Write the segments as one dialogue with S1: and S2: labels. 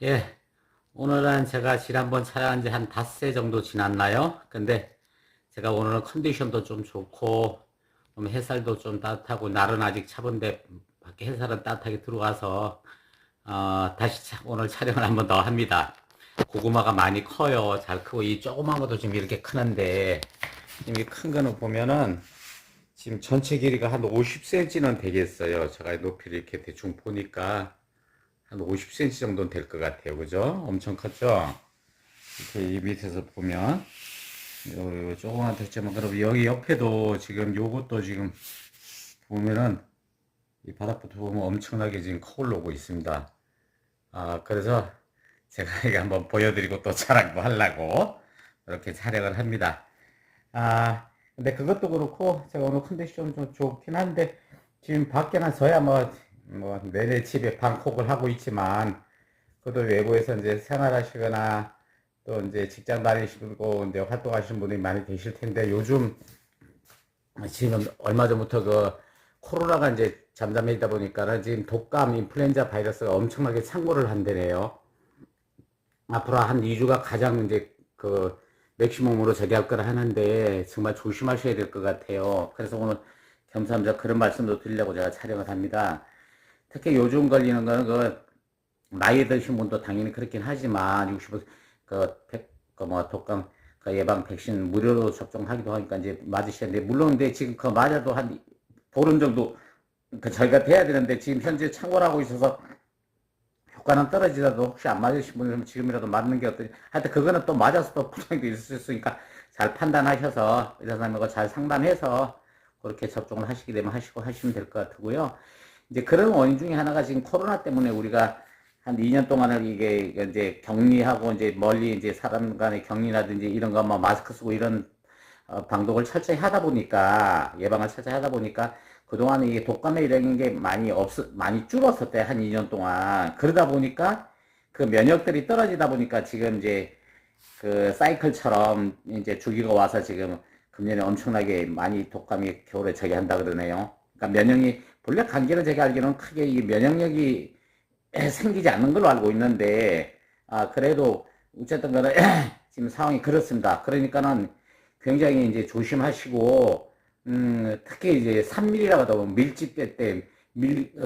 S1: 예, 오늘은 제가 지난번 촬영한 지 한 닷새 정도 지났나요? 근데 제가 오늘은 컨디션도 좀 좋고, 햇살도 좀 따뜻하고, 날은 아직 차분데, 밖에 햇살은 따뜻하게 들어와서, 다시 오늘 촬영을 한번 더 합니다. 고구마가 많이 커요. 잘 크고, 이 조그만 것도 지금 이렇게 크는데, 지금 이 큰 거는 보면은, 지금 전체 길이가 한 50cm는 되겠어요. 제가 높이를 이렇게 대충 보니까. 한 50cm 정도는 될 것 같아요. 그죠? 엄청 컸죠? 이렇게 이 밑에서 보면, 요 조그만 됐지만, 그럼 여기 옆에도 지금 요것도 지금 보면은, 이 바닥부터 보면 엄청나게 지금 커 올라오고 있습니다. 그래서 제가 이거 한번 보여드리고 또 자랑도 하려고 이렇게 촬영을 합니다. 근데 그것도 그렇고, 제가 오늘 컨디션 좀 좋긴 한데, 지금 밖에는 저야 내내 집에 방콕을 하고 있지만, 그래도 외부에서 이제 생활하시거나 또 이제 직장 다니시고 이제 활동하시는 분들이 많이 계실 텐데 요즘 지금 얼마 전부터 그 코로나가 이제 잠잠해지다 보니까는 지금 독감 인플루엔자 바이러스가 엄청나게 창궐을 한대네요. 앞으로 한 2주가 가장 이제 그 맥시멈으로 저기할 거라 하는데 정말 조심하셔야 될 것 같아요. 그래서 오늘 겸사겸사 그런 말씀도 드리려고 제가 촬영을 합니다. 특히 요즘 걸리는 거는 그 나이 드신 분도 당연히 그렇긴 하지만 65, 독감 그 예방 백신 무료로 접종하기도 하니까 이제 맞으셔야 되는데 물론 근데 지금 그 맞아도 한 보름 정도 그 저희가 돼야 되는데 지금 현재 창궐하고 있어서 효과는 떨어지더라도 혹시 안 맞으신 분들은 지금이라도 맞는 게 어떠지? 하여튼 그거는 또 맞아서 또 부작용도 있을 수 있으니까 잘 판단하셔서 의사 선생님하고 잘 상담해서 그렇게 접종을 하시게 되면 하시고 하시면 될 것 같고요. 이제 그런 원인 중에 하나가 지금 코로나 때문에 우리가 한 2년 동안을 이게 이제 격리하고 이제 멀리 이제 사람 간의 격리라든지 이런 거 뭐 마스크 쓰고 이런 방독을 철저히 하다 보니까 예방을 철저히 하다 보니까 그동안 이게 독감에 이런 게 많이 줄었었대 한 2년 동안. 그러다 보니까 그 면역들이 떨어지다 보니까 지금 이제 그 사이클처럼 이제 주기가 와서 지금 금년에 엄청나게 많이 독감이 겨울에 저기 한다 그러네요. 그러니까 면역이 본래 감기는 제가 알기로는 크게 이 면역력이 생기지 않는 걸로 알고 있는데 그래도 어쨌든 간에 지금 상황이 그렇습니다. 그러니까는 굉장히 이제 조심하시고 특히 이제 산밀이라고 하다 보면 밀집될 때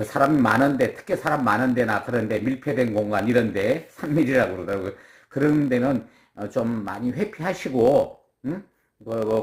S1: 사람이 많은데 특히 사람 많은 데나 그런데 밀폐된 공간 이런데 산밀이라고 그러더라고요. 그런 데는 좀 많이 회피하시고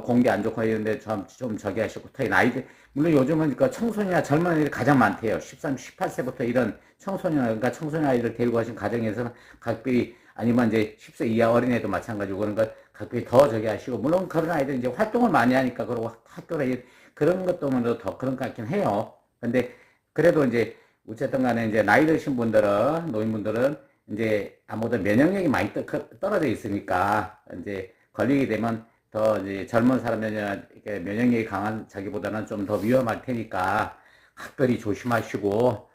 S1: 공기 안 좋고 이런데 좀 저기 하시고 특히 나이들 물론 요즘은 그 청소년이나 젊은 아이들이 가장 많대요. 13, 18세부터 이런 청소년 그러니까 청소년 아이들 데리고 가신 가정에서는 각별히 아니면 이제 10세 이하 어린애도 마찬가지고 그런 걸 각별히 더 저기 하시고 물론 그런 아이들 이제 활동을 많이 하니까 그러고 학교에 그런 것도 더 그런 것 같긴 해요. 근데 그래도 이제 어쨌든 간에 이제 나이 드신 분들은 노인분들은 이제 아무래도 면역력이 많이 떨어져 있으니까 이제 걸리게 되면 더 이제 젊은 사람이나 이렇게 면역력이 강한 자기보다는 좀 더 위험할 테니까 각별히 조심하시고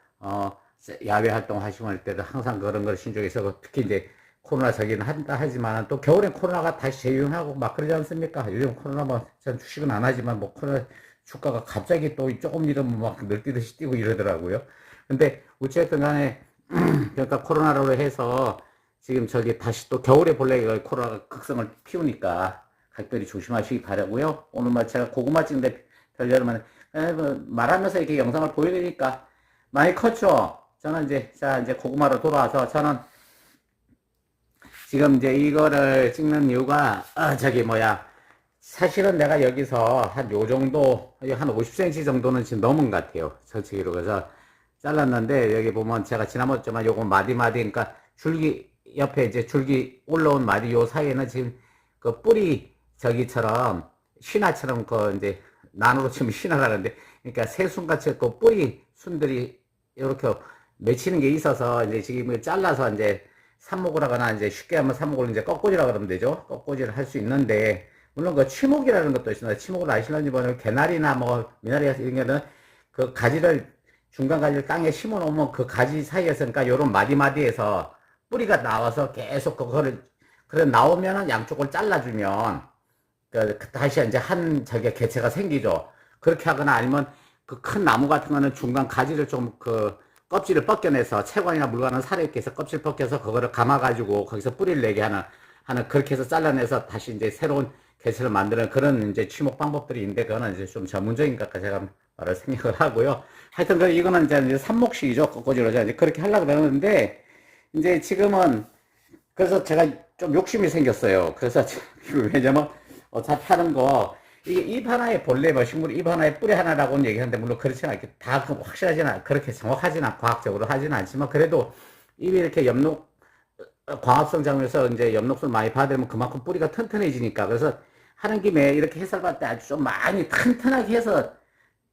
S1: 야외 활동 하시면 때도 항상 그런 걸 신중해서 특히 이제 코로나 저기는 한다 하지만 또 겨울엔 코로나가 다시 재유행하고 막 그러지 않습니까? 요즘 코로나 전 주식은 안 하지만 뭐 코로나 주가가 갑자기 또 조금 이러면 막 늘뛰듯이 뛰고 이러더라고요. 근데 어쨌든 간에 그러니까 코로나로 해서 지금 저기 다시 또 겨울에 본래 코로나가 극성을 피우니까 각별히 조심하시기 바라고요. 오늘 제가 고구마 찍는데 별여름은 말하면서 이렇게 영상을 보여드리니까 많이 컸죠. 저는 이제 고구마로 돌아와서 저는 지금 이제 이거를 찍는 이유가 사실은 내가 여기서 한 요 정도 한 50cm 정도는 지금 넘은 것 같아요. 설치기로 그래서 잘랐는데 여기 보면 제가 지난번쯤에 요거 마디마디 그러니까 줄기 옆에 이제 줄기 올라온 마디 요 사이에는 지금 그 뿌리 저기처럼 신화처럼 그 이제 난으로 치면 신화라는데 그러니까 새순같이 그 뿌리 순들이 이렇게 맺히는 게 있어서 이제 지금 잘라서 이제 삽목을 하거나 이제 쉽게 하면 삽목을 이제 꺾꽂이라 그러면 되죠. 꺾꽂이를 할 수 있는데 물론 그 치목이라는 것도 있습니다. 치목을 아시는지 모르면 개나리나 뭐 미나리 이런 게는 그 가지를 중간 가지를 땅에 심어 놓으면 그 가지 사이에서 그러니까 요런 마디마디에서 뿌리가 나와서 계속 그거를 그래 나오면은 양쪽을 잘라주면 다시 이제 한 저게 개체가 생기죠. 그렇게 하거나 아니면 그 큰 나무 같은 거는 중간 가지를 좀 그 껍질을 벗겨내서 채관이나 물관은 살아있게 해서 껍질 벗겨서 그거를 감아가지고 거기서 뿌리를 내게 하는 그렇게 해서 잘라내서 다시 이제 새로운 개체를 만드는 그런 이제 취목 방법들이 있는데 그거는 이제 좀 전문적인 것 같아 제가 말을 생각을 하고요. 하여튼 이거는 이제 삽목식이죠. 꼬꼬지로 이제 그렇게 하려고 그러는데 이제 지금은 그래서 제가 좀 욕심이 생겼어요. 그래서 왜냐면 어차피 하는 거 이게 잎 하나에 본래 뭐 식물 잎 하나에 뿌리 하나라고는 얘기하는데 물론 그렇지 않게 다 확실하지는 그렇게 정확하지는 않고 과학적으로 하지는 않지만 그래도 잎이 이렇게 광합성장에서 이제 엽록술 많이 받으면 그만큼 뿌리가 튼튼해지니까 그래서 하는 김에 이렇게 해설할 때 아주 좀 많이 튼튼하게 해서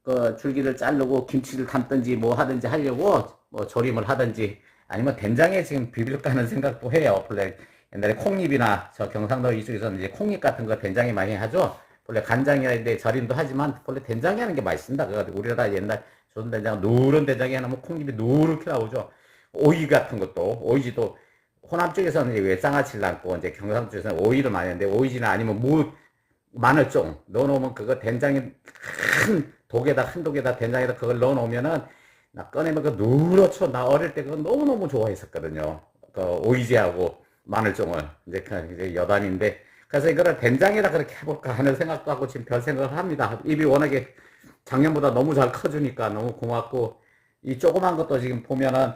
S1: 그 줄기를 자르고 김치를 담든지 뭐 하든지 하려고 뭐 조림을 하든지 아니면 된장에 지금 비빌까 하는 생각도 해요. 원래 옛날에 콩잎이나 저 경상도 이쪽에서는 이제 콩잎 같은 거 된장에 많이 하죠. 원래 간장이라는데 절임도 하지만 원래 된장에 하는 게 맛있습니다. 그래가지고 우리나라 옛날 조선된장 누런 된장에 하면 콩잎이 누렇게 나오죠. 오이 같은 것도 오이지도 호남 쪽에서는 이제 외장아찌를 담고 이제 경상 쪽에서는 오이를 많이 하는데 오이지나 아니면 마늘종 넣어놓으면 그거 된장에 한 독에다 된장에다 그걸 넣어놓으면은 나 꺼내면 그 누렇죠. 나 어릴 때 그거 너무너무 좋아했었거든요. 그 오이지하고 마늘종을 이제 여단인데 그래서 이거를 된장에다 그렇게 해볼까 하는 생각도 하고 지금 별 생각을 합니다. 입이 워낙에 작년보다 너무 잘 커주니까 너무 고맙고 이 조그만 것도 지금 보면은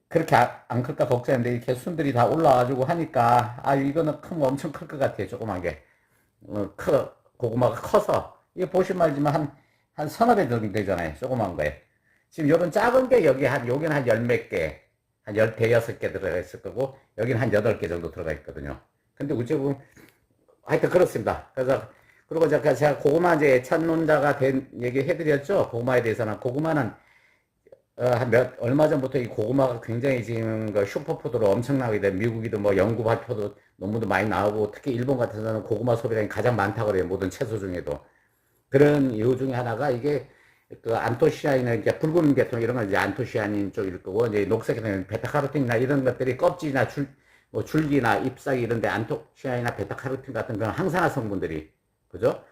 S1: 그렇게 안 클까 걱정했는데 이렇게 순들이 다 올라와가지고 하니까 아 이거는 크면 엄청 클 것 같아요. 조그만 게 고구마가 커서 이게 보시면 알지만 한 서너 배 정도 되잖아요. 조그만 거에 지금 요런 작은 게 여기는 한 열 몇 개, 한 대여섯 개 들어가 있을 거고, 여기는 한 8개 정도 들어가 있거든요. 근데 어찌보면, 하여튼 그렇습니다. 그래서, 그리고 제가 고구마 이제 천론자가 된 얘기 해드렸죠? 고구마에 대해서는. 고구마는, 얼마 전부터 이 고구마가 굉장히 지금 그 슈퍼푸드로 엄청나게 된 미국이도 뭐 연구 발표도 논문도 많이 나오고, 특히 일본 같은 데는 고구마 소비량이 가장 많다고 그래요. 모든 채소 중에도. 그런 이유 중에 하나가 이게, 그 안토시아닌은 이제 붉은 계통 이런 건 이제 안토시아닌 쪽일 거고 이제 녹색에는 베타카로틴이나 이런 것들이 껍질이나 줄기나 잎사귀 이런데 안토시아닌이나 베타카로틴 같은 그런 항산화 성분들이 그죠?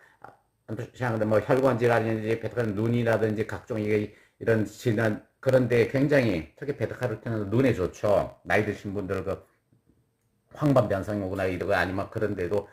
S1: 안토시아닌은 뭐 혈관 질환이라든지 베타카로틴 눈이라든지 각종 이런 질환 그런데 굉장히 특히 베타카로틴은 눈에 좋죠. 나이 드신 분들 그 황반 변성이 오거나 이런 거 아니면 그런데도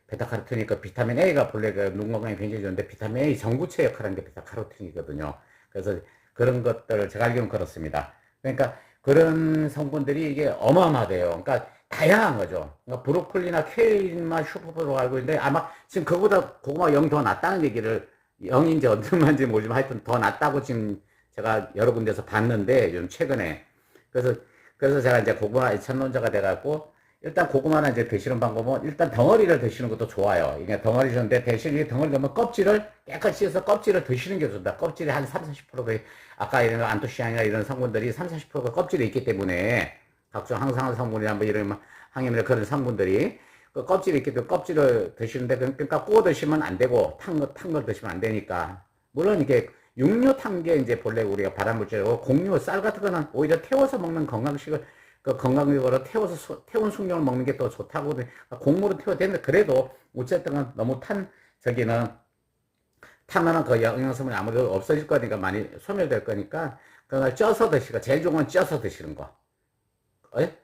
S1: 베타카로틴이니까 비타민 A가 본래 그 눈 건강에 굉장히 좋은데 비타민 A 전구체 역할을 하는 게 베타카로틴이거든요. 그래서 그런 것들을 제가 알기로는 그렇습니다. 그러니까 그런 성분들이 이게 어마어마하대요. 그러니까 다양한 거죠. 그러니까 브로콜리나 케일만 슈퍼프로 알고 있는데 아마 지금 그거보다 고구마 0 더 낫다는 얘기를 0인지 어떤만지 모르지만 하여튼 더 낫다고 지금 제가 여러 군데서 봤는데 좀 최근에 그래서 제가 이제 고구마 천론자가 돼갖고 일단 고구마는 이제 드시는 방법은 일단 덩어리를 드시는 것도 좋아요. 이게 덩어리 주는데 대신 이 덩어리 넣으면 껍질을 깨끗이 해서 껍질을 드시는 게 좋다. 껍질이 한 30~40% 아까 이런 안토시아닌이나 이런 성분들이 30~40%가 껍질에 있기 때문에 각종 항산화 성분이나 뭐 이런 항염이나 그런 성분들이 그 껍질에 있기 때문에 껍질을 드시는데 그러니까 구워 드시면 안 되고 탄 걸 드시면 안 되니까 물론 이게 육류 탄 게 이제 본래 우리가 발암물질이고 곡류 쌀 같은 거는 오히려 태워서 먹는 건강식을 그 건강식으로 태운 숙련을 먹는 게 더 좋다고 곡물은 태워도 되는데 그래도 어쨌든 너무 타면은 그 영양성분이 아무래도 없어질 거니까 많이 소멸될 거니까 그걸 쪄서 드시고 제일 좋은 건 쪄서 드시는 거.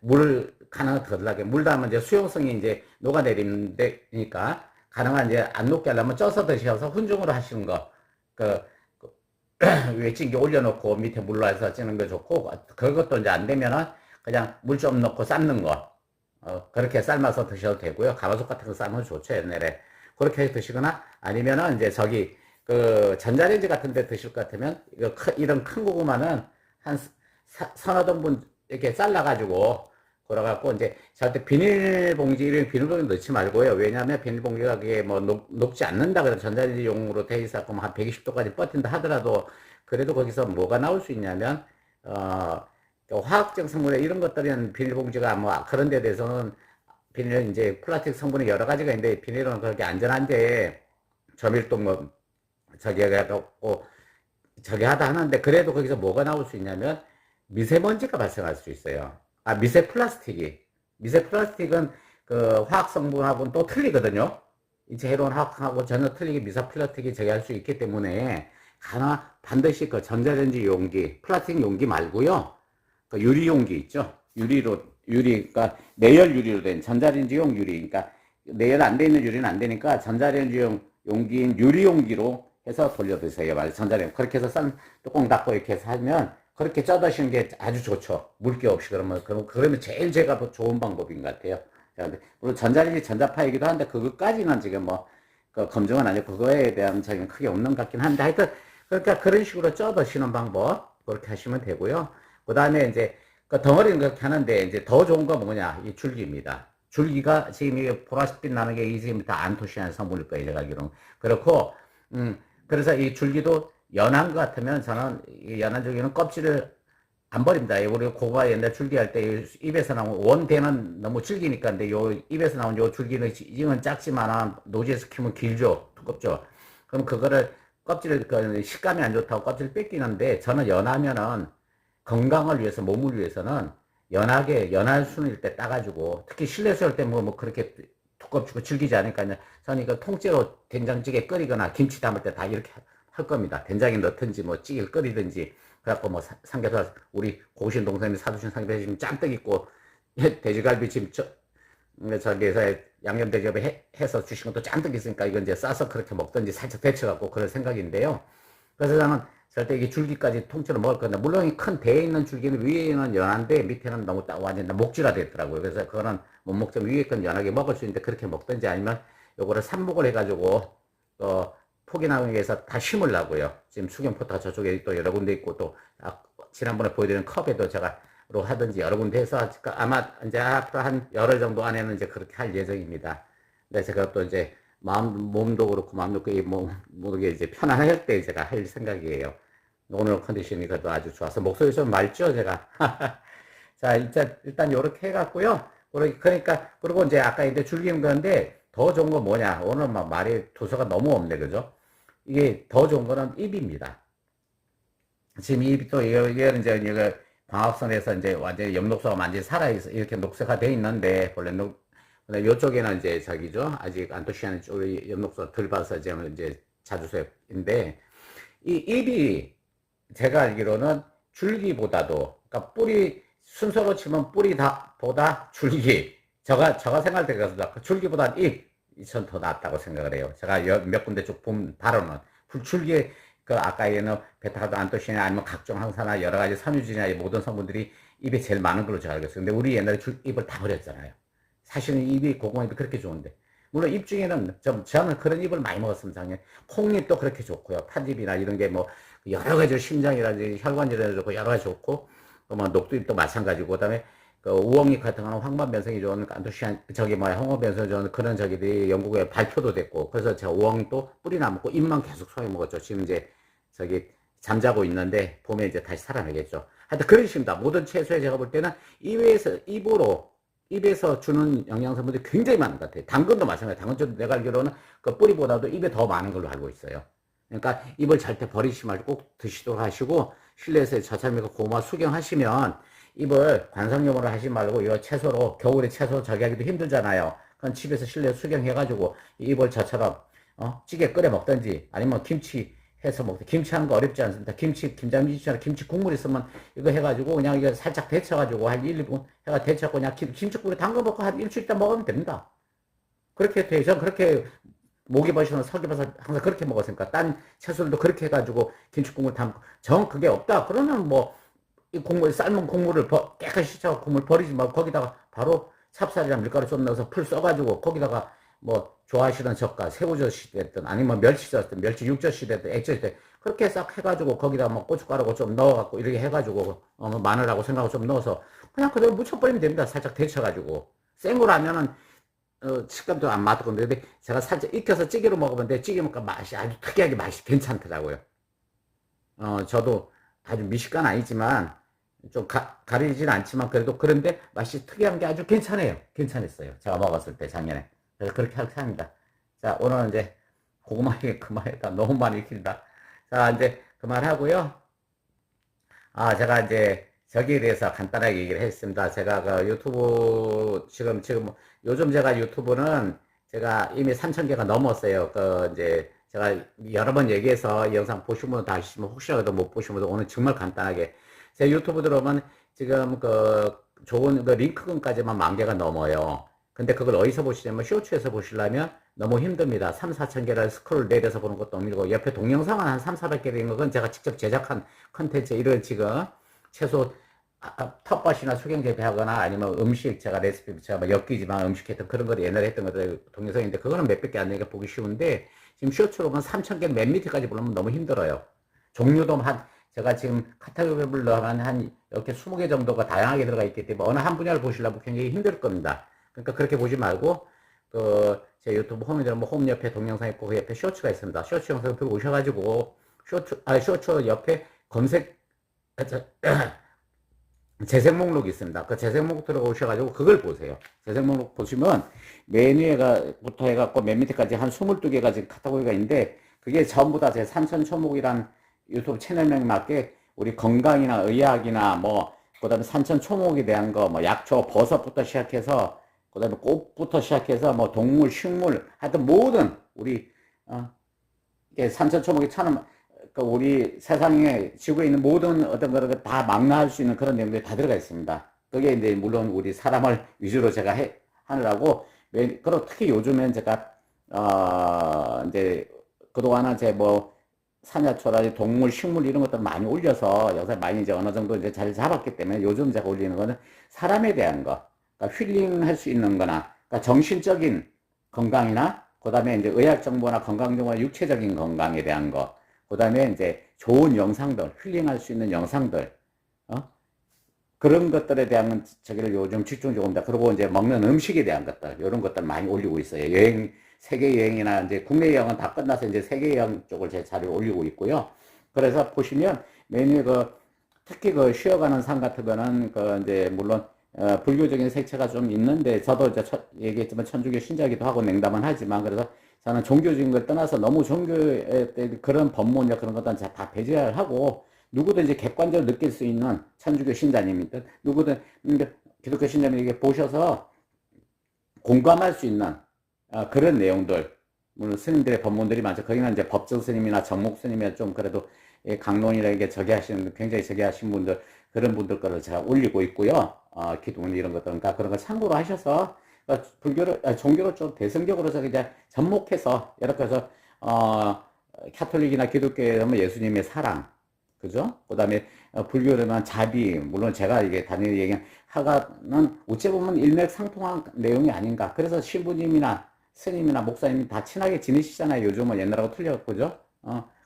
S1: 물을 가능한 더 들어가게 물 담으면 이제 수용성이 이제 녹아내리니까 가능한 이제 안 녹게 하려면 쪄서 드셔서 훈증으로 하시는 거. 위에 찌개 올려놓고 밑에 물로 해서 찌는 거 좋고 그것도 이제 안 되면은 그냥 물 좀 넣고 삶는 거. 그렇게 삶아서 드셔도 되고요. 가마솥 같은 거 삶으면 좋죠, 옛날에. 그렇게 해서 드시거나 아니면은 이제 그 전자레인지 같은 데 드실 것 같으면 이런 큰 고구마는 한 서너 등분 이렇게 잘라가지고 그래갖고 이제 절대 비닐봉지 넣지 말고요. 왜냐하면 비닐봉지가 그게 뭐 녹지 않는다 그래서 전자레인지용으로 돼 있었고 한 120도까지 버틴다 하더라도 그래도 거기서 뭐가 나올 수 있냐면 화학적 성분에 이런 것들은 비닐봉지가 뭐 그런 데 대해서는 비닐은 이제 플라스틱 성분이 여러 가지가 있는데 비닐은 그렇게 안전한데 저밀도 뭐 저기 하다 하는데 그래도 거기서 뭐가 나올 수 있냐면 미세먼지가 발생할 수 있어요. 미세 플라스틱은 그 화학 성분하고는 또 틀리거든요. 인체 해로운 화학하고 전혀 틀리게 미세 플라스틱이 저기할 수 있기 때문에 하나 반드시 그 전자레인지 용기, 플라스틱 용기 말고요. 그 유리 용기 있죠. 그러니까 내열 유리로 된 전자레인지용 유리. 그러니까 내열 안 돼 있는 유리는 안 되니까 전자레인지용 용기인 유리 용기로 해서 돌려 드세요. 맞아요. 전자레인지. 그렇게 해서 싼 뚜껑 닫고 이렇게 해서 하면 그렇게 쪄 드시는 게 아주 좋죠. 물기 없이. 그러면 제일 제가 더 좋은 방법인 것 같아요. 물론 전자레인지 전자파이기도 한데 그것까지는 지금 뭐 그 검증은 아니고 그거에 대한 적은 크게 없는 것 같긴 한데 하여튼 그러니까 그런 식으로 쪄 드시는 방법 그렇게 하시면 되고요. 그 다음에 이제 그 덩어리는 그렇게 하는데 이제 더 좋은 건 뭐냐? 이 줄기입니다. 줄기가 지금 이 보라빛 나는 게 이 지금 다 안토시아닌 성분일 거예요. 제가 알기로는. 그렇고 그래서 이 줄기도 연한 것 같으면 저는 이 연한 줄기는 껍질을 안 버립니다. 우리 고구마 옛날 줄기 할 때 입에서 나온 원대는 너무 줄기니까 근데 요 입에서 나온 요 줄기는 이건 작지만 노지에서 키우면 길죠. 두껍죠. 그럼 그거를 껍질을 그 식감이 안 좋다고 껍질을 뺏기는데 저는 연하면은 건강을 위해서 몸을 위해서는 연할 순일 때 따가지고 특히 실내에서 할 때 뭐 그렇게 두껍고 질기지 않으니까 저는 이거 통째로 된장찌개 끓이거나 김치 담을 때 다 이렇게 할 겁니다. 된장에 넣든지 뭐 찌개를 끓이든지 그래갖고 뭐 삼겹살 우리 고우신 동생이 사주신 삼겹살 지금 짬떡 있고 돼지갈비 지금 저기에서 양념 돼지갈비 해서 주신 것도 짬떡 있으니까 이건 이제 싸서 그렇게 먹든지 살짝 데쳐갖고 그럴 생각인데요. 그래서 저는 절대 이게 줄기까지 통째로 먹을 건데 물론 큰 대에 있는 줄기는 위에는 연한데 밑에는 너무 완전 목질화 됐더라고요. 그래서 그거는 못 먹지만 위에 건 연하게 먹을 수 있는데 그렇게 먹든지 아니면 요거를 삽목을 해가지고 포기나무에 위해서 다 심으려고요. 지금 수경포터가 저쪽에 또 여러 군데 있고 또 지난번에 보여드린 컵에도 제가 로 하든지 여러 군데 해서 아마 이제 앞으로 한 열흘 정도 안에는 이제 그렇게 할 예정입니다. 근데 제가 또 이제 몸도 그렇고 마음도 그렇고 모르게 이제 편안할 때 제가 할 생각이에요. 오늘 컨디션이 그래도 아주 좋아서 목소리 좀 맑죠 제가. 자 일단 요렇게 해갖고요. 그러니까 그리고 이제 아까 이제 줄기는 건데 더 좋은 건 뭐냐? 오늘 막 말이 도서가 너무 없네 그죠? 이게 더 좋은 거는 잎입니다. 지금 잎이 또 얘는 이제 이거 광합선에서 이제 완전히 엽록소가 완전히 살아있어 이렇게 녹색화 돼 있는데 원래 요쪽에는 이제 저기죠 아직 안토시아닌 쪽에 엽록소 덜 봐서 이제 자주색인데 이 잎이 제가 알기로는 줄기보다도 그러니까 뿌리 순서로 치면 보다 줄기 제가 생각할 때 그래서 줄기보다 잎이 전 더 낫다고 생각을 해요. 제가 몇 군데 쭉 본 바로는 줄기 그 아까 얘는 베타카도 안토시아닌 아니면 각종 항산화 여러 가지 섬유질이나 모든 성분들이 입에 제일 많은 걸로 제가 알고 있어요. 근데 우리 옛날에 잎을 다 버렸잖아요. 사실은 입이 고구마 잎이 그렇게 좋은데 물론 잎 중에는 저는 그런 잎을 많이 먹었습니다. 콩잎도 그렇게 좋고요. 팥잎이나 이런 게 뭐 여러 가지 심장이라든지 혈관질환에 좋고 여러 가지 좋고 뭐 녹두잎도 마찬가지고 그다음에 그 우엉잎 같은 거는 황반 변성이 좋은 안토시아닌 홍어 변성이 좋은 그런 저기들이 영국에 발표도 됐고 그래서 제가 우엉잎도 뿌리나 먹고 잎만 계속 소화해 먹었죠. 지금 이제 잠자고 있는데 봄에 이제 다시 살아나겠죠. 하여튼 그런 식입니다. 모든 채소에 제가 볼 때는 입에서 주는 영양성분들이 굉장히 많은 것 같아요. 당근도 마찬가지예요. 당근도 내가 알기로는 그 뿌리보다도 입에 더 많은 걸로 알고 있어요. 그러니까 입을 절대 버리지 말고 꼭 드시도록 하시고 실내에서 저참이고 고구마 수경하시면 입을 관상용으로 하지 말고 이 채소로 겨울에 채소 저기 하기도 힘들잖아요. 그럼 집에서 실내 수경해가지고 입을 저처럼 찌개 끓여 먹든지 아니면 김치 해서 김치 하는 거 어렵지 않습니다. 김장미치처럼 김치 국물 있으면 이거 해가지고 그냥 이거 살짝 데쳐가지고 한 1, 2분 해가 데쳐고 그냥 김치국에 담궈 먹고 한 일주일 있다 먹으면 됩니다. 그렇게 돼요. 저는 그렇게 목이버시나 설기버섯 항상 그렇게 먹었으니까 딴 채소들도 그렇게 해가지고 김치국물 담고 정 그게 없다. 그러면 이 국물 삶은 국물을 깨끗이 씻어 국물 버리지 말고 거기다가 바로 찹쌀이랑 밀가루 좀 넣어서 풀 써가지고 거기다가 좋아하시던 젓갈, 새우젓이 됐든, 아니면 멸치젓, 멸치 육젓이 됐든, 액젓이 됐든, 그렇게 싹 해가지고, 거기다 고춧가루 좀 넣어갖고, 이렇게 해가지고, 마늘하고 생강하고 좀 넣어서, 그냥 그대로 무쳐버리면 됩니다. 살짝 데쳐가지고. 생으로 하면은, 식감도 안 맞고, 근데 제가 살짝 익혀서 찌개로 먹으면 찌개 먹으면 맛이 아주 특이하게 맛이 괜찮더라고요. 저도 아주 미식가는 아니지만, 좀 가리진 않지만, 그래도 그런데 맛이 특이한 게 아주 괜찮았어요. 제가 먹었을 때, 작년에. 그래서 그렇게 합니다. 자, 오늘은 이제 고구마 얘기 그만했다. 너무 많이 익힌다. 자, 이제 그만하고요. 제가 이제 저기에 대해서 간단하게 얘기를 했습니다. 제가 그 유튜브, 지금 요즘 제가 유튜브는 제가 이미 3,000개가 넘었어요. 이제 제가 여러 번 얘기해서 이 영상 보신 분도 다 아시지만 혹시라도 못 보신 분도 오늘 정말 간단하게 제 유튜브 들어오면 지금 그 좋은 그 링크근까지만 10,000개가 넘어요. 근데 그걸 어디서 보시냐면 쇼츠에서 보시려면 너무 힘듭니다. 3, 4천 개를 스크롤 내려서 보는 것도 힘들고 옆에 동영상은 한 3, 400개 된 건 제가 직접 제작한 컨텐츠 이런 지금 최소 텃밭이나 수경 재배하거나 아니면 음식 제가 레시피 제가 막 엮이지만 음식했던 그런 걸 옛날에 했던 것들 동영상인데 그거는 몇백 개 안 되니까 보기 쉬운데 지금 쇼츠로 보면 3,000개 맨 밑에까지 보려면 너무 힘들어요. 종류도 한 제가 지금 카테고리별로 한 이렇게 20개 정도가 다양하게 들어가 있기 때문에 어느 한 분야를 보시려면 굉장히 힘들 겁니다. 그러니까 그렇게 보지 말고 그 제 유튜브 홈에 들어오면 홈 옆에 동영상 있고 그 옆에 쇼츠가 있습니다. 쇼츠 영상 들어오셔가지고 쇼츠 옆에 검색 재생 목록이 있습니다. 그 재생 목록 들어오셔가지고 그걸 보세요. 재생 목록 보시면 맨 위에부터 해갖고 맨 밑에까지 한 22개가 지금 카테고리가 있는데 그게 전부 다 제 산천초목이란 유튜브 채널명에 맞게 우리 건강이나 의학이나 뭐 그다음에 산천초목에 대한 거 뭐 약초, 버섯부터 시작해서 그다음에 꽃부터 시작해서 뭐 동물, 식물 하여튼 모든 우리 산천초목이 참 우리 세상에 지구에 있는 모든 어떤 거를 다 망라할 수 있는 그런 내용들이 다 들어가 있습니다. 그게 이제 물론 우리 사람을 위주로 제가 하느라고 그리고 특히 요즘엔 제가 이제 그동안은 제 뭐 산야초라든지 동물, 식물 이런 것들 많이 올려서 영상 많이 이제 어느 정도 이제 잘 잡았기 때문에 요즘 제가 올리는 거는 사람에 대한 거, 그러니까 힐링할 수 있는 거나, 그러니까 정신적인 건강이나, 그 다음에 이제 의학 정보나 건강 정보나 육체적인 건강에 대한 거, 그 다음에 이제 좋은 영상들, 힐링할 수 있는 영상들, 그런 것들에 대한 저기를 요즘 집중적으로 합니다. 그리고 이제 먹는 음식에 대한 것들, 이런 것들 많이 올리고 있어요. 세계 여행이나 이제 국내 여행은 다 끝나서 이제 세계 여행 쪽을 제 자료 올리고 있고요. 그래서 보시면 메뉴 특히 그 쉬어가는 산 같은 거는 이제 물론 불교적인 색채가 좀 있는데 저도 이제 얘기했지만 천주교 신자기도 하고 냉담은 하지만 그래서 저는 종교적인 걸 떠나서 너무 종교의 그런 법문이나 그런 것들은 다 배제하고 누구든지 객관적으로 느낄 수 있는 천주교 신자님이든 누구든 기독교 신자님에게 보셔서 공감할 수 있는 그런 내용들, 물론 스님들의 법문들이 많죠. 거기는 이제 법정 스님이나 정목 스님이나 좀 그래도 강론이라는 저기 하시는 굉장히 저기 하신 분들 그런 분들 거를 제가 올리고 있고요. 기도문 이런 것들 그러니까 그런 거 참고로 하셔서 불교를 종교를 좀 대승적으로 저기 이제 접목해서 이렇게 해서 카톨릭이나 기독교에 하면 예수님의 사랑, 그죠? 그 다음에 불교라면 자비, 물론 제가 이게 단연히 얘기한 하가는 어찌 보면 일맥상통한 내용이 아닌가. 그래서 신부님이나 스님이나 목사님이 다 친하게 지내시잖아요. 요즘은 옛날하고 틀려, 그죠?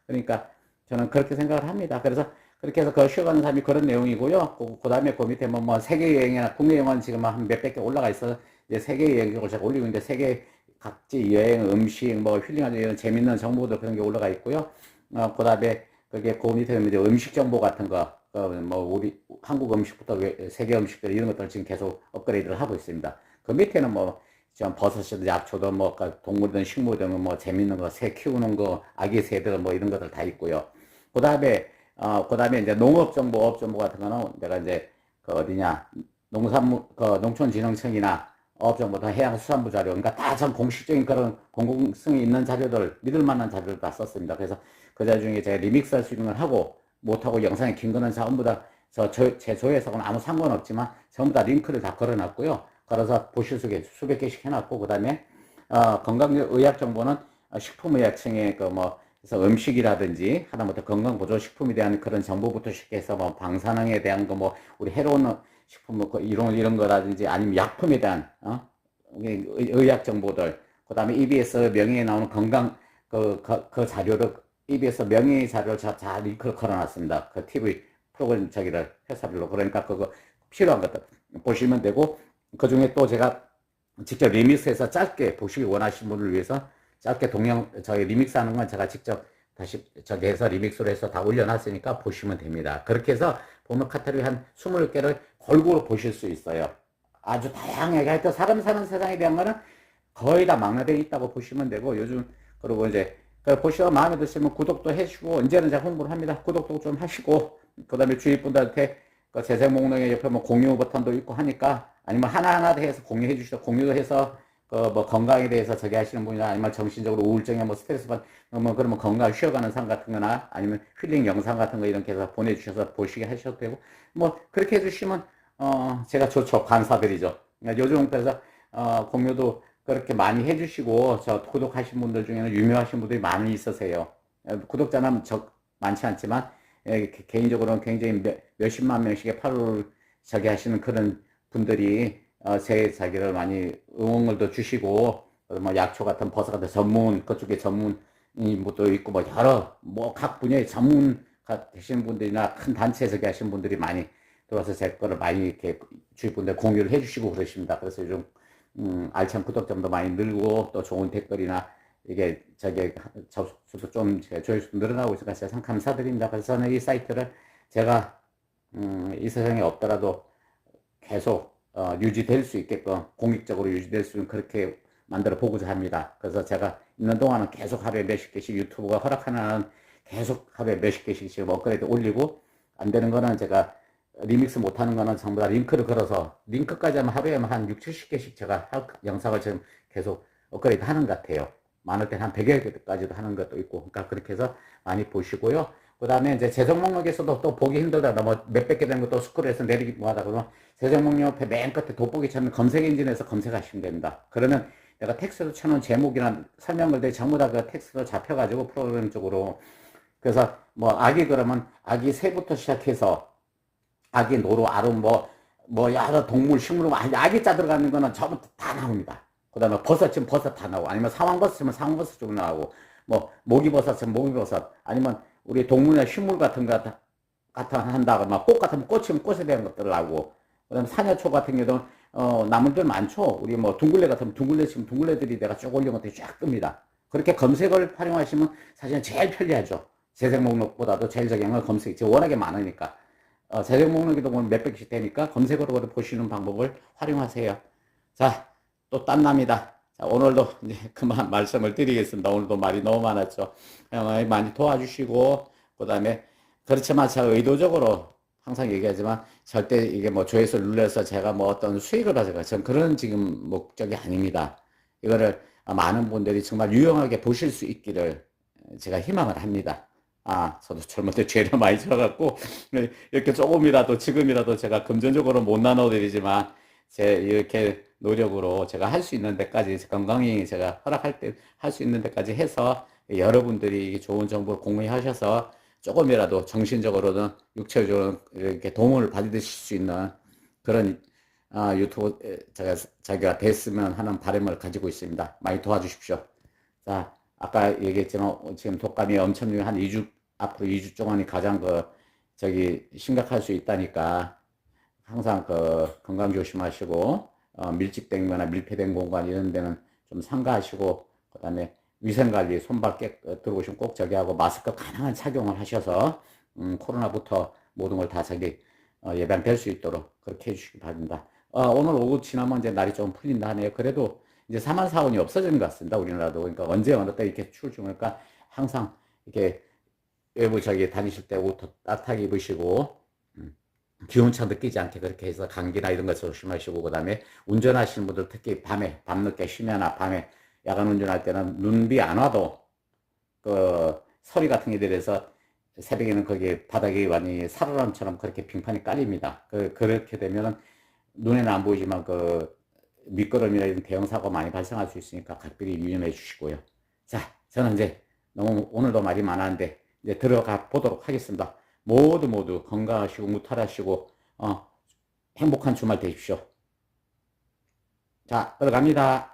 S1: 그러니까 저는 그렇게 생각을 합니다. 그래서 그렇게 해서 그 쉬어가는 삶이 그런 내용이고요. 그 다음에 그 밑에 뭐 세계 여행이나 국내 여행은 지금 한 몇백 개 올라가 있어서 이제 세계 여행을 제가 올리고 있는데 세계 각지 여행, 음식, 뭐 힐링하는 이런 재밌는 정보들 그런 게 올라가 있고요. 그 다음에 그게 그 밑에 이제 음식 정보 같은 거, 뭐 우리 한국 음식부터 세계 음식들 이런 것들을 지금 계속 업그레이드를 하고 있습니다. 그 밑에는 뭐 좀 버섯이든 약초든 뭐 동물이든 식물이든 뭐 재밌는 거, 새 키우는 거, 아기 새들 뭐 이런 것들 다 있고요. 그 다음에 이제 농업 정보, 업 정보 같은 거는 내가 이제 그 어디냐 농촌진흥청이나 어업 정보, 해양수산부 자료, 그러니까 다 전 공식적인 그런 공공성이 있는 자료들, 믿을 만한 자료를 다 썼습니다. 그래서 그 자료 중에 제가 리믹스 할 수 있는 걸 하고 못하고 영상이 긴 거는 전부 다 제 조회석은 아무 상관없지만 전부 다 링크를 다 걸어놨고요. 걸어서 보실 수백 개씩 해놨고 그 다음에 건강의학 정보는 식품의학청에 그래서 음식이라든지 하다못해 건강보조식품에 대한 그런 정보부터 시작해서 뭐 방사능에 대한 거 뭐 우리 해로운 식품 뭐 이런 거라든지 아니면 약품에 대한 의학 정보들 그 다음에 EBS 명예에 나오는 건강 그 자료를 EBS 명예 자료를 다 링크를 걸어놨습니다. 그 TV 프로그램 저기를 회사별로 그러니까 그거 필요한 것들 보시면 되고 그 중에 또 제가 직접 리믹스해서 짧게 보시기 원하시는 분을 위해서 짧게 저희 리믹스 하는 건 제가 직접 다시 저기 해서 리믹스로 해서 다 올려놨으니까 보시면 됩니다. 그렇게 해서 보면 카테고리 한 20개를 골고루 보실 수 있어요. 아주 다양하게 하여튼 사람 사는 세상에 대한 거는 거의 다 망라되어 있다고 보시면 되고 요즘 그리고 이제 보시다가 마음에 드시면 구독도 해주시고 언제는 제가 홍보를 합니다. 구독도 좀 하시고 그 다음에 주위 분들한테 그 재생 목록에 옆에 뭐 공유 버튼도 있고 하니까 아니면 하나하나 해서 공유해 주시고 공유도 해서 그 뭐 건강에 대해서 저기 하시는 분이나 아니면 정신적으로 우울증에 뭐 스트레스 받, 뭐 그러면 건강 쉬어가는 상 같은 거나 아니면 힐링 영상 같은 거 이렇게 해서 보내주셔서 보시게 하셔도 되고, 뭐 그렇게 해주시면, 제가 좋죠. 감사드리죠. 요즘 그래서, 공유도 그렇게 많이 해주시고, 저 구독하신 분들 중에는 유명하신 분들이 많이 있으세요. 구독자는 많지 않지만, 개인적으로는 굉장히 몇십만 명씩의 팔로우를 저기 하시는 그런 분들이, 제 자기를 많이 응원을도 주시고, 뭐 약초 같은 버섯 같은 전문, 그쪽에 전문인분도 있고, 뭐 여러, 뭐 각 분야의 전문가 되시는 분들이나 큰 단체에서 계신 분들이 많이 들어와서 제 거를 많이 이렇게 주위 분들 공유를 해주시고 그러십니다. 그래서 요즘, 알찬 구독자도 많이 늘고, 또 좋은 댓글이나, 이게, 접수도 좀, 조회수도 늘어나고 있으니까 제가 참 감사드립니다. 그래서 저는 이 사이트를 제가, 이 세상에 없더라도 계속, 유지될 수 있게끔, 공익적으로 유지될 수 있는 그렇게 만들어 보고자 합니다. 그래서 제가 있는 동안은 계속 하루에 몇십 개씩 유튜브가 허락하는 한은 계속 하루에 몇십 개씩 지금 업그레이드 올리고, 안 되는 거는 제가 리믹스 못하는 거는 전부 다 링크를 걸어서, 링크까지 하면 하루에 한 6, 70개씩 제가 영상을 지금 계속 업그레이드 하는 것 같아요. 많을 땐 한 100여 개까지도 하는 것도 있고, 그러니까 그렇게 해서 많이 보시고요. 그 다음에 이제 재생 목록에서도 또 보기 힘들다, 뭐 몇백 개 되는 것도 스크롤해서 내리기 뭐 하다 그러면 재생 목록 옆에 맨 끝에 돋보기 찾는 검색 엔진에서 검색하시면 됩니다. 그러면 내가 텍스트로 쳐놓은 제목이나 설명글들이 전부 다 그 텍스트로 잡혀가지고 프로그램 쪽으로. 그래서 뭐 아기 그러면 아기 새부터 시작해서 아기 노루, 아름, 뭐 여러 동물, 식물, 아기자 들어가는 거는 전부 다 나옵니다. 그 다음에 버섯이면 버섯 다 나오고, 아니면 상황버섯이면 상황버섯 쪽 나오고, 뭐 모기버섯이면 모기버섯, 아니면 우리 동물이나 식물 같은 거 같은 한다고, 막 꽃 같으면 꽃이면 꽃에 대한 것들 나오고, 그 다음에 사녀초 같은 경우는 나물들 많죠. 우리 뭐 둥글레 같으면 둥글레 치면 둥글레들이 내가 쭉 올린 것들이 쫙 뜹니다. 그렇게 검색을 활용하시면 사실은 제일 편리하죠. 재생 목록보다도 제일 적용은 검색이 지금 워낙에 많으니까. 재생 목록에도 보면 몇백 개씩 되니까 검색으로 보시는 방법을 활용하세요. 자, 또 땀납니다. 자, 오늘도 이제 그만 말씀을 드리겠습니다. 오늘도 말이 너무 많았죠. 많이 도와주시고, 그 다음에, 그렇지만 제가 의도적으로 항상 얘기하지만 절대 이게 뭐 조회수를 눌러서 제가 뭐 어떤 수익을 받을까, 전 그런 지금 목적이 아닙니다. 이거를 많은 분들이 정말 유용하게 보실 수 있기를 제가 희망을 합니다. 저도 젊을 때 죄를 많이 져갖고, 이렇게 조금이라도, 지금이라도 제가 금전적으로 못 나눠드리지만, 이렇게 노력으로 제가 할 수 있는 데까지, 건강히 제가 허락할 때 할 수 있는 데까지 해서, 여러분들이 좋은 정보를 공유하셔서, 조금이라도 정신적으로든 육체적으로는 이렇게 도움을 받으실 수 있는 그런, 유튜브, 자기가 됐으면 하는 바람을 가지고 있습니다. 많이 도와주십시오. 자, 아까 얘기했지만 지금 독감이 엄청 한 2주, 앞으로 2주 동안이 가장 심각할 수 있다니까 항상 건강 조심하시고, 밀집된 거나 밀폐된 공간 이런 데는 좀 삼가하시고, 그 다음에 위생관리, 손발 들어오시면 꼭 저기 하고, 마스크 가능한 착용을 하셔서, 코로나부터 모든 걸 다 예방될 수 있도록 그렇게 해주시기 바랍니다. 오늘 오후 지나면 이제 날이 좀 풀린다 하네요. 그래도 이제 사망 사고는 없어지는 것 같습니다. 우리나라도. 그러니까 언제 어느 때 이렇게 추울 중이니까 항상 이렇게 외부 다니실 때 옷 따뜻하게 입으시고, 기온차 느끼지 않게 그렇게 해서 감기나 이런 거 조심하시고, 그 다음에 운전하시는 분들 특히 밤늦게 쉬면나 밤에 야간 운전할 때는 눈비 안 와도 서리 같은 게 내려서 새벽에는 거기 바닥이 완전히 살얼음처럼 그렇게 빙판이 깔립니다. 그렇게 되면은 눈에는 안 보이지만 미끄럼이나 이런 대형 사고 많이 발생할 수 있으니까 각별히 유념해 주시고요. 자, 저는 이제 너무 오늘도 말이 많았는데 이제 들어가 보도록 하겠습니다. 모두 건강하시고 무탈하시고 행복한 주말 되십시오. 자, 들어갑니다.